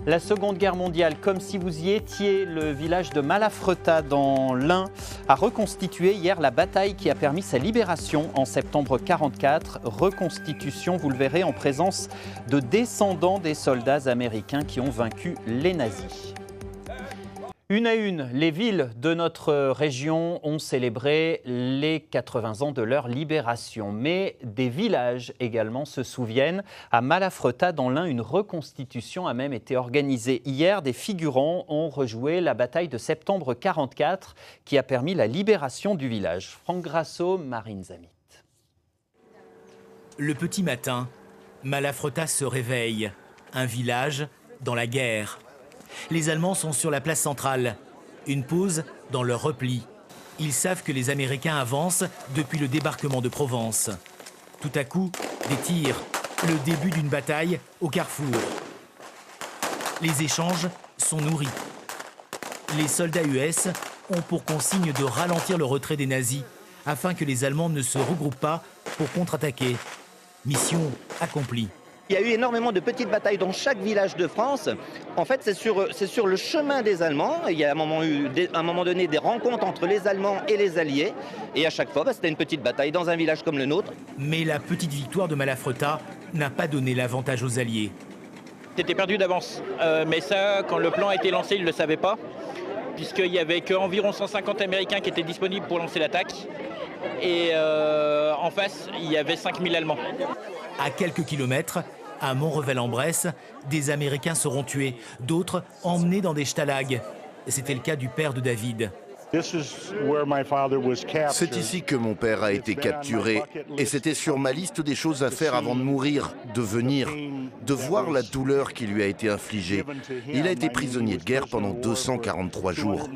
La Seconde Guerre mondiale, comme si vous y étiez, le village de Malafreta dans l'Ain a reconstitué hier la bataille qui a permis sa libération en septembre 1944. Reconstitution, vous le verrez, en présence de descendants des soldats américains qui ont vaincu les nazis. Une à une, les villes de notre région ont célébré les 80 ans de leur libération. Mais des villages également se souviennent. À Malafreta, dans l'Ain, une reconstitution a même été organisée. Hier, des figurants ont rejoué la bataille de septembre 1944 qui a permis la libération du village. Franck Grasso, Marine Zamit. Le petit matin, Malafreta se réveille. Un village dans la guerre. Les Allemands sont sur la place centrale. Une pause dans leur repli. Ils savent que les Américains avancent depuis le débarquement de Provence. Tout à coup, des tirs. Le début d'une bataille au carrefour. Les échanges sont nourris. Les soldats US ont pour consigne de ralentir le retrait des nazis afin que les Allemands ne se regroupent pas pour contre-attaquer. Mission accomplie. Il y a eu énormément de petites batailles dans chaque village de France. En fait, c'est sur le chemin des Allemands. Il y a à un moment donné des rencontres entre les Allemands et les Alliés. Et à chaque fois, c'était une petite bataille dans un village comme le nôtre. Mais la petite victoire de Malafreta n'a pas donné l'avantage aux Alliés. C'était perdu d'avance. Mais ça, quand le plan a été lancé, ils ne le savaient pas. Puisqu'il n'y avait qu'environ 150 Américains qui étaient disponibles pour lancer l'attaque. Et en face, il y avait 5000 Allemands. À quelques kilomètres, à Montrevel-en-Bresse, des Américains seront tués, d'autres emmenés dans des stalags. C'était le cas du père de David. C'est ici que mon père a été capturé et c'était sur ma liste des choses à faire avant de mourir, de venir, de voir la douleur qui lui a été infligée. Il a été prisonnier de guerre pendant 243 jours.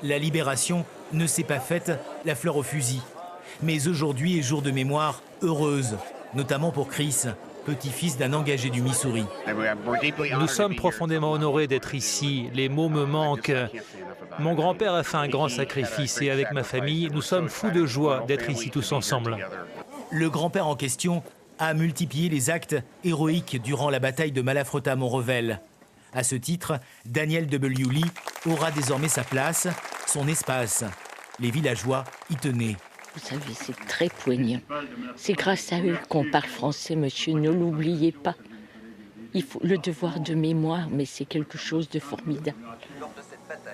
La libération ne s'est pas faite la fleur au fusil. Mais aujourd'hui est jour de mémoire heureuse, notamment pour Chris, petit-fils d'un engagé du Missouri. Nous sommes profondément honorés d'être ici. Les mots me manquent. Mon grand-père a fait un grand sacrifice et avec ma famille, nous sommes fous de joie d'être ici tous ensemble. Le grand-père en question a multiplié les actes héroïques durant la bataille de Malafreta-Montrevel. À ce titre, Daniel W. Lee aura désormais sa place, son espace. Les villageois y tenaient. Vous savez, c'est très poignant. C'est grâce à eux qu'on parle français, monsieur, ne l'oubliez pas. Il faut le devoir de mémoire, mais c'est quelque chose de formidable.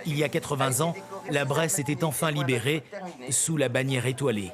Il y a 80 ans, la Bresse était enfin libérée sous la bannière étoilée.